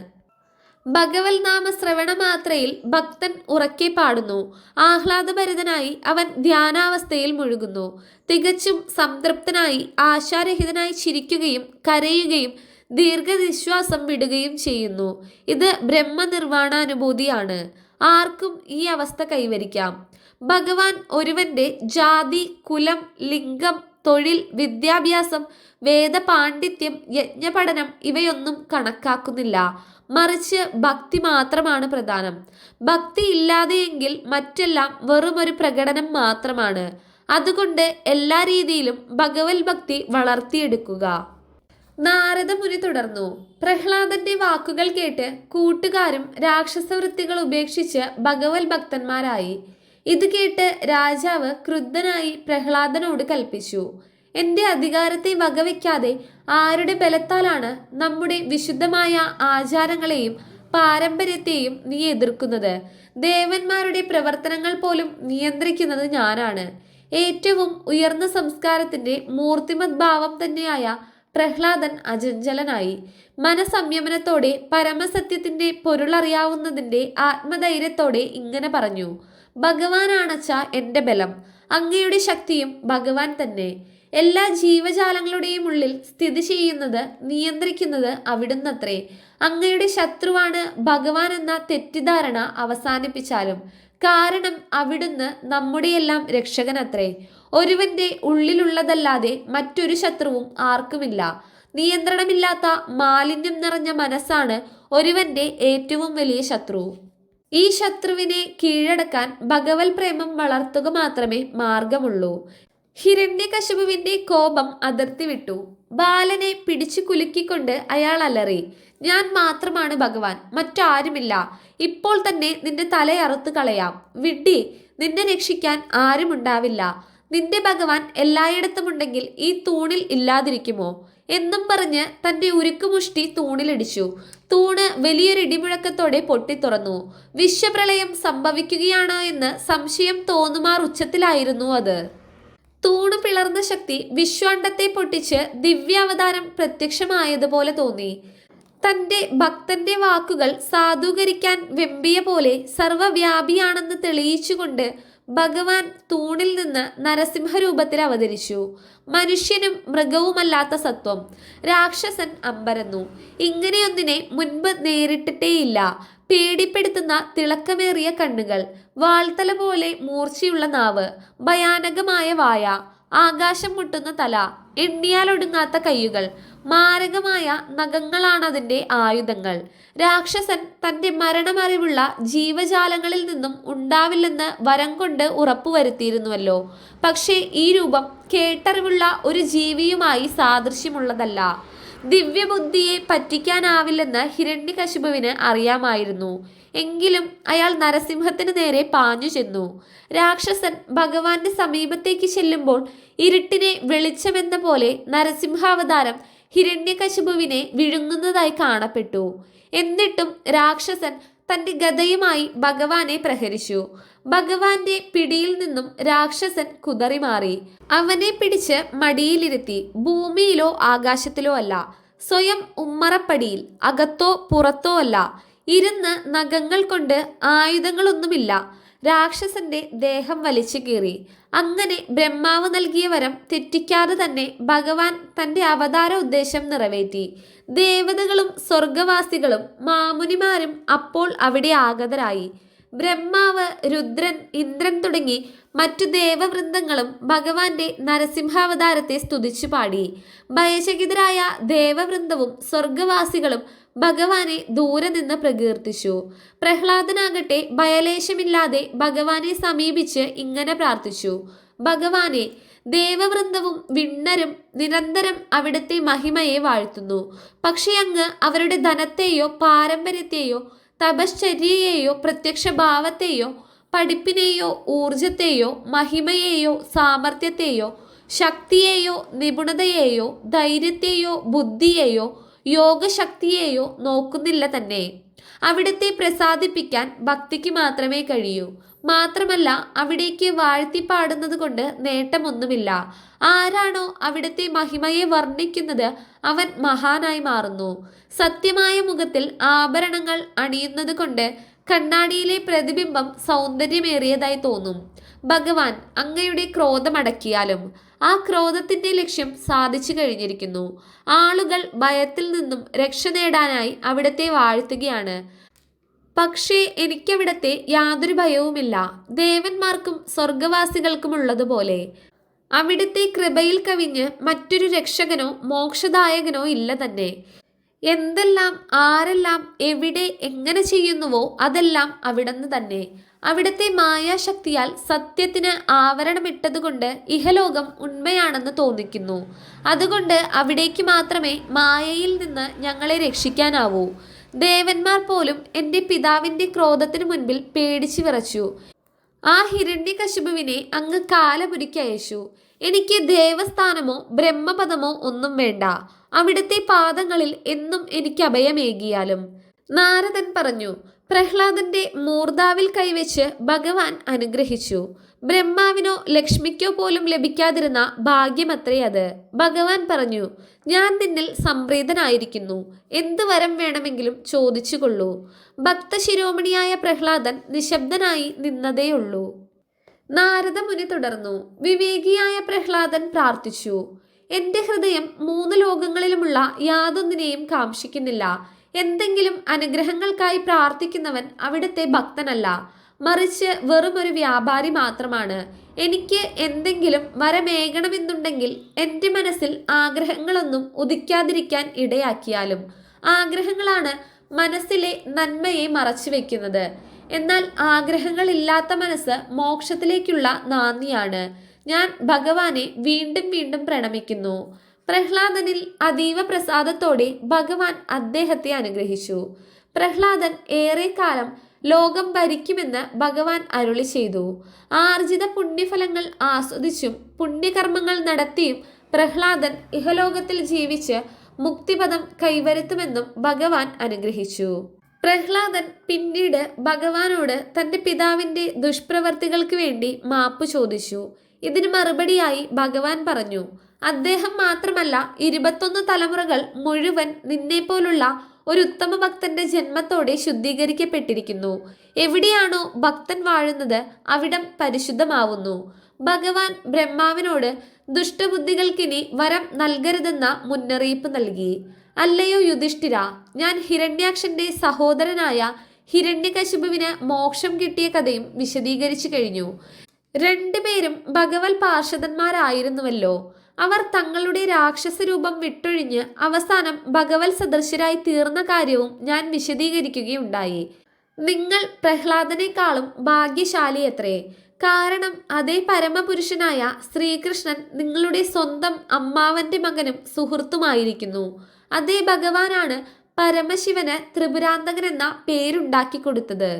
ഭഗവത് നാമ ശ്രവണ മാത്രയിൽ ഭക്തൻ ഉറക്കെ പാടുന്നു. ആഹ്ലാദഭരിതനായി അവൻ ധ്യാനാവസ്ഥയിൽ മുഴുകുന്നു. തികച്ചും സംതൃപ്തനായി ആശാരഹിതനായി ചിരിക്കുകയും കരയുകയും ദീർഘനിശ്വാസം വിടുകയും ചെയ്യുന്നു. ഇത് ബ്രഹ്മനിർവാണാനുഭൂതിയാണ്. ആർക്കും ഈ അവസ്ഥ കൈവരിക്കാം. ഭഗവാൻ ഒരുവന്റെ ജാതി, കുലം, ലിംഗം, തൊഴിൽ, വിദ്യാഭ്യാസം, വേദപാണ്ഡിത്യം, യജ്ഞപഠനം ഇവയൊന്നും കണക്കാക്കുന്നില്ല. മറിച്ച് ഭക്തി മാത്രമാണ് പ്രധാനം. ഭക്തി ഇല്ലാതെയെങ്കിൽ മറ്റെല്ലാം വെറുമൊരു പ്രകടനം മാത്രമാണ്. അതുകൊണ്ട് എല്ലാ രീതിയിലും ഭഗവത് ഭക്തി വളർത്തിയെടുക്കുക. നാരദ മുനി തുടർന്നു. പ്രഹ്ലാദന്റെ വാക്കുകൾ കേട്ട് കൂട്ടുകാരും രാക്ഷസവൃത്തികൾ ഉപേക്ഷിച്ച് ഭഗവത് ഭക്തന്മാരായി. ഇത് കേട്ട് രാജാവ് ക്രുദ്ധനായി പ്രഹ്ലാദനോട് കൽപ്പിച്ചു: എന്റെ അധികാരത്തെ വകവയ്ക്കാതെ ആരുടെ ബലത്താലാണ് നമ്മുടെ വിശുദ്ധമായ ആചാരങ്ങളെയും പാരമ്പര്യത്തെയും നീ എതിർക്കുന്നത്? ദേവന്മാരുടെ പ്രവർത്തനങ്ങൾ പോലും നിയന്ത്രിക്കുന്നത് ഞാനാണ്. ഏറ്റവും ഉയർന്ന സംസ്കാരത്തിന്റെ മൂർത്തിമത് ഭാവം തന്നെയായ പ്രഹ്ലാദൻ അചഞ്ചലനായി. മനസംയമനത്തോടെ പരമസത്യത്തിന്റെ പൊരുളറിയാവുന്നതിന്റെ ആത്മധൈര്യത്തോടെ ഇങ്ങനെ പറഞ്ഞു: ഭഗവാനാണച്ച എൻ്റെ ബലം. അങ്ങയുടെ ശക്തിയും ഭഗവാൻ തന്നെ. എല്ലാ ജീവജാലങ്ങളുടെയും ഉള്ളിൽ സ്ഥിതി ചെയ്യുന്നത്, നിയന്ത്രിക്കുന്നത് അവിടുന്നത്രേ. അങ്ങയുടെ ശത്രുവാണ് ഭഗവാൻ എന്ന തെറ്റിദ്ധാരണ അവസാനിപ്പിച്ചാലും. കാരണം അവിടുന്ന് നമ്മുടെയെല്ലാം രക്ഷകനത്രേ. ഒരുവന്റെ ഉള്ളിലുള്ളതല്ലാതെ മറ്റൊരു ശത്രുവും ആർക്കുമില്ല. നിയന്ത്രണമില്ലാത്ത മാലിന്യം നിറഞ്ഞ മനസ്സാണ് ഒരുവന്റെ ഏറ്റവും വലിയ ശത്രു. ഈ ശത്രുവിനെ കീഴടക്കാൻ ഭഗവത് പ്രേമം വളർത്തുക മാത്രമേ മാർഗമുള്ളൂ. ഹിരണ്യകശിപുവിന്റെ കോപം അതിർത്തി വിട്ടു. ബാലനെ പിടിച്ചു കുലുക്കിക്കൊണ്ട് അയാൾ അലറി: ഞാൻ മാത്രമാണ് ഭഗവാൻ, മറ്റാരുമില്ല. ഇപ്പോൾ തന്നെ നിന്റെ തലയറുത്തു കളയാം. വിഡ്ഢി, നിന്നെ രക്ഷിക്കാൻ ആരുമുണ്ടാവില്ല. നിന്റെ ഭഗവാൻ എല്ലായിടത്തുമുണ്ടെങ്കിൽ ഈ തൂണിൽ ഇല്ലാതിരിക്കുമോ? എന്നും പറഞ്ഞ് തന്റെ ഉരുക്കുമുഷ്ടി തൂണിലിടിച്ചു. തൂണ് വലിയൊരു ഇടിമുഴക്കത്തോടെ പൊട്ടിത്തുറന്നു. വിശ്വപ്രളയം സംഭവിക്കുകയാണോ എന്ന് സംശയം തോന്നുമാർ ഉച്ചത്തിലായിരുന്നു അത്. തൂണ് പിളർന്ന ശക്തി വിശ്വാണ്ഡത്തെ പൊട്ടിച്ച് ദിവ്യാവതാരം പ്രത്യക്ഷമായതുപോലെ തോന്നി. തന്റെ ഭക്തന്റെ വാക്കുകൾ സാധൂകരിക്കാൻ വെമ്പിയ പോലെ സർവവ്യാപിയാണെന്ന് തെളിയിച്ചുകൊണ്ട് ഭഗവാൻ തൂണിൽ നിന്ന് നരസിംഹരൂപത്തിൽ അവതരിച്ചു. മനുഷ്യനും മൃഗവുമല്ലാത്ത സത്വം. രാക്ഷസൻ അമ്പരന്നു. ഇങ്ങനെയൊന്നിനെ മുൻപ് നേരിട്ടിട്ടേയില്ല. പേടിപ്പെടുത്തുന്ന തിളക്കമേറിയ കണ്ണുകൾ, വാൾത്തല പോലെ മൂർച്ചയുള്ള നാവ്, ഭയാനകമായ വായ, ആകാശം മുട്ടുന്ന തല, എണ്ണിയാലൊടുങ്ങാത്ത കയ്യുകൾ, മാരകമായ നഖങ്ങളാണതിൻ്റെ ആയുധങ്ങൾ. രാക്ഷസൻ തൻ്റെ മരണമറിവുള്ള ജീവജാലങ്ങളിൽ നിന്നും ഉണ്ടാവില്ലെന്ന് വരം കൊണ്ട് ഉറപ്പുവരുത്തിയിരുന്നുവല്ലോ. പക്ഷേ ഈ രൂപം കേട്ടറിവുള്ള ഒരു ജീവിയുമായി സാദൃശ്യമുള്ളതല്ല. ദിവ്യബുദ്ധിയെ പറ്റിക്കാനാവില്ലെന്ന് ഹിരണ്യകശിപുവിന് അറിയാമായിരുന്നു. എങ്കിലും അയാൾ നരസിംഹത്തിന് നേരെ പാഞ്ഞു ചെന്നു. രാക്ഷസൻ ഭഗവാന്റെ സമീപത്തേക്ക് ചെല്ലുമ്പോൾ ഇരുട്ടിനെ വെളിച്ചമെന്ന പോലെ നരസിംഹാവതാരം ഹിരണ്യകശിപുവിനെ വിഴുങ്ങുന്നതായി കാണപ്പെട്ടു. എന്നിട്ടും രാക്ഷസൻ തന്റെ ഗദയുമായി ഭഗവാനെ പ്രഹരിച്ചു. ഭഗവാന്റെ പിടിയിൽ നിന്നും രാക്ഷസൻ കുതറിമാറി. അവനെ പിടിച്ച് മടിയിലിരുത്തി. ഭൂമിയിലോ ആകാശത്തിലോ അല്ല, സ്വയം ഉമ്മറപ്പടിയിൽ, അകത്തോ പുറത്തോ അല്ല. ഇരുന്ന് നഖങ്ങൾ കൊണ്ട്, ആയുധങ്ങളൊന്നുമില്ല, രാക്ഷസന്റെ ദേഹം വലിച്ചു കീറി. അങ്ങനെ ബ്രഹ്മാവ് നൽകിയ വരം തെറ്റിക്കാതെ തന്നെ ഭഗവാൻ തന്റെ അവതാര ഉദ്ദേശം നിറവേറ്റി. ദേവതകളും സ്വർഗവാസികളും മാമുനിമാരും അപ്പോൾ അവിടെ ആഗതരായി. ബ്രഹ്മാവ്, രുദ്രൻ, ഇന്ദ്രൻ തുടങ്ങി മറ്റു ദേവവൃന്ദങ്ങളും ഭഗവാന്റെ നരസിംഹാവതാരത്തെ സ്തുതിച്ചു പാടി. ഭയചകിതരായ ദേവവൃന്ദവും സ്വർഗവാസികളും ഭഗവാനെ ദൂരെ നിന്ന് പ്രകീർത്തിച്ചു. പ്രഹ്ലാദനാകട്ടെ ഭയലേശമില്ലാതെ ഭഗവാനെ സമീപിച്ച് ഇങ്ങനെ പ്രാർത്ഥിച്ചു: ഭഗവാനെ, ദേവവൃന്ദവും വിണ്ണരും നിരന്തരം അവിടുത്തെ മഹിമയെ വാഴ്ത്തുന്നു. പക്ഷേ അങ്ങ് അവരുടെ ധനത്തെയോ പാരമ്പര്യത്തെയോ തപശ്ചര്യയെയോ പ്രത്യക്ഷഭാവത്തെയോ പഠിപ്പിനെയോ ഊർജത്തെയോ മഹിമയെയോ സാമർത്ഥ്യത്തെയോ ശക്തിയെയോ നിപുണതയെയോ ധൈര്യത്തെയോ ബുദ്ധിയെയോ യോഗശക്തിയെയോ നോക്കുന്നില്ല തന്നെ. അവിടുത്തെ പ്രസാദിപ്പിക്കാൻ ഭക്തിക്ക് മാത്രമേ കഴിയൂ. മാത്രമല്ല, അവിടേക്ക് വാഴ്ത്തിപ്പാടുന്നത് കൊണ്ട് നേട്ടമൊന്നുമില്ല. ആരാണോ അവിടുത്തെ മഹിമയെ വർണ്ണിക്കുന്നത് അവൻ മഹാനായി മാറുന്നു. സത്യമായ മുഖത്തിൽ ആഭരണങ്ങൾ അണിയുന്നത് കൊണ്ട് കണ്ണാടിയിലെ പ്രതിബിംബം സൗന്ദര്യമേറിയതായി തോന്നും. ഭഗവാൻ, അങ്ങയുടെ ക്രോധമടക്കിയാലും ആ ക്രോധത്തിന്റെ ലക്ഷ്യം സാധിച്ചു കഴിഞ്ഞിരിക്കുന്നു. ആളുകൾ ഭയത്തിൽ നിന്നും രക്ഷ നേടാനായി അവിടുത്തെ വാഴ്ത്തുകയാണ്. പക്ഷേ എനിക്കവിടത്തെ യാതൊരു ഭയവുമില്ല. ദേവന്മാർക്കും സ്വർഗവാസികൾക്കുമുള്ളതുപോലെ അവിടുത്തെ കൃപയിൽ കവിഞ്ഞ് മറ്റൊരു രക്ഷകനോ മോക്ഷദായകനോ ഇല്ല തന്നെ. എന്തെല്ലാം ആരെല്ലാം എവിടെ എങ്ങനെ ചെയ്യുന്നുവോ അതെല്ലാം അവിടുന്ന് തന്നെ. അവിടുത്തെ മായാശക്തിയാൽ സത്യത്തിന് ആവരണമിട്ടതുകൊണ്ട് ഇഹലോകം ഉണ്മയാണെന്ന് തോന്നിക്കുന്നു. അതുകൊണ്ട് അവിടേക്ക് മാത്രമേ മായയിൽ നിന്ന് ഞങ്ങളെ രക്ഷിക്കാനാവൂ. ദേവന്മാർ പോലും എൻ്റെ പിതാവിൻ്റെ ക്രോധത്തിന് മുൻപിൽ പേടിച്ചു വിറച്ചു. ആ ഹിരണ്യകശിപുവിനെ അങ്ങ് കാലപുരിക്കയച്ചു. എനിക്ക് ദേവസ്ഥാനമോ ബ്രഹ്മപദമോ ഒന്നും വേണ്ട. അവിടുത്തെ പാദങ്ങളിൽ എന്നും എനിക്ക് അഭയമേകിയാലും. നാരദൻ പറഞ്ഞു. പ്രഹ്ലാദന്റെ മൂർധാവിൽ കൈവച്ച് ഭഗവാൻ അനുഗ്രഹിച്ചു. ബ്രഹ്മാവിനോ ലക്ഷ്മിക്കോ പോലും ലഭിക്കാതിരുന്ന ഭാഗ്യമത്രേ അത്. ഭഗവാൻ പറഞ്ഞു: ഞാൻ നിന്നിൽ സംപ്രീതനായിരിക്കുന്നു. എന്ത് വരം വേണമെങ്കിലും ചോദിച്ചുകൊള്ളൂ. ഭക്തശിരോമണിയായ പ്രഹ്ലാദൻ നിശബ്ദനായി നിന്നതേയുള്ളൂ. നാരദ മുനി തുടർന്നു. വിവേകിയായ പ്രഹ്ലാദൻ പ്രാർത്ഥിച്ചു: എൻ്റെ ഹൃദയം 3 ലോകങ്ങളിലുമുള്ള യാതൊന്നിനെയും കാംക്ഷിക്കുന്നില്ല. എന്തെങ്കിലും അനുഗ്രഹങ്ങൾക്കായി പ്രാർത്ഥിക്കുന്നവൻ അവിടുത്തെ ഭക്തനല്ല, മറിച്ച് വെറുമൊരു വ്യാപാരി മാത്രമാണ്. എനിക്ക് എന്തെങ്കിലും വരമേകണമെന്നുണ്ടെങ്കിൽ എൻ്റെ മനസ്സിൽ ആഗ്രഹങ്ങളൊന്നും ഉദിക്കാതിരിക്കാൻ ഇടയാക്കിയാലും. ആഗ്രഹങ്ങളാണ് മനസ്സിലെ നന്മയെ മറച്ചു വെക്കുന്നത്. എന്നാൽ ആഗ്രഹങ്ങളില്ലാത്ത മനസ്സ് മോക്ഷത്തിലേക്കുള്ള നാന്ദിയാണ്. ഞാൻ ഭഗവാനെ വീണ്ടും വീണ്ടും പ്രണമിക്കുന്നു. പ്രഹ്ലാദനിൽ അതീവ പ്രസാദത്തോടെ ഭഗവാൻ അദ്ദേഹത്തെ അനുഗ്രഹിച്ചു. പ്രഹ്ലാദൻ ഏറെക്കാലം ലോകം ഭരിക്കുമെന്ന് ഭഗവാൻ അരുളി ചെയ്തു. ആർജിത പുണ്യഫലങ്ങൾ ആസ്വദിച്ചും പുണ്യകർമ്മങ്ങൾ നടത്തിയും പ്രഹ്ലാദൻ ഇഹലോകത്തിൽ ജീവിച്ച് മുക്തിപദം കൈവരുത്തുമെന്നും ഭഗവാൻ അനുഗ്രഹിച്ചു. പ്രഹ്ലാദൻ പിന്നീട് ഭഗവാനോട് തൻ്റെ പിതാവിൻ്റെ ദുഷ്പ്രവർത്തികൾക്ക് വേണ്ടി മാപ്പ് ചോദിച്ചു. ഇതിന് മറുപടിയായി ഭഗവാൻ പറഞ്ഞു: അദ്ദേഹം മാത്രമല്ല, 21 തലമുറകൾ മുഴുവൻ നിന്നെപ്പോലുള്ള ഒരു ഉത്തമ ഭക്തന്റെ ജന്മത്തോടെ ശുദ്ധീകരിക്കപ്പെട്ടിരിക്കുന്നു. എവിടെയാണോ ഭക്തൻ വാഴുന്നത് അവിടം പരിശുദ്ധമാവുന്നു. ഭഗവാൻ ബ്രഹ്മാവിനോട് ദുഷ്ടബുദ്ധികൾക്കിനി വരം നൽകരുതെന്ന മുന്നറിയിപ്പ് നൽകി. അല്ലയോ യുധിഷ്ഠിര, ഞാൻ ഹിരണ്യാക്ഷന്റെ സഹോദരനായ ഹിരണ്യകശിപുവിന് മോക്ഷം കിട്ടിയ കഥയും വിശദീകരിച്ചു കഴിഞ്ഞു. 2 പേരും ഭഗവത് പാർഷദന്മാരായിരുന്നുവല്ലോ. അവർ തങ്ങളുടെ രാക്ഷസ രൂപം വിട്ടൊഴിഞ്ഞ് അവസാനം ഭഗവത് സദൃശരായി തീർന്ന കാര്യവും ഞാൻ വിശദീകരിക്കുകയുണ്ടായി. നിങ്ങൾ പ്രഹ്ലാദനേക്കാളും ഭാഗ്യശാലിയത്രേ. കാരണം അതേ പരമപുരുഷനായ ശ്രീകൃഷ്ണൻ നിങ്ങളുടെ സ്വന്തം അമ്മാവന്റെ മകനും സുഹൃത്തുമായിരിക്കുന്നു. അതേ ഭഗവാനാണ് പരമശിവന് ത്രിപുരാന്തകൻ എന്ന പേരുണ്ടാക്കി കൊടുത്തത്.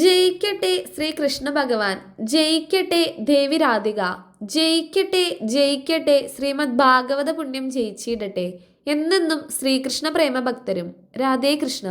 ജയിക്കട്ടെ ശ്രീകൃഷ്ണ ഭഗവാൻ, ജയിക്കട്ടെ ദേവി രാധിക, ജയിക്കട്ടെ ജയിക്കട്ടെ ശ്രീമദ് ഭാഗവത പുണ്യം ജയിച്ചിടട്ടെ. എന്നെന്നും ശ്രീകൃഷ്ണ പ്രേമഭക്തരും. രാധേ കൃഷ്ണ.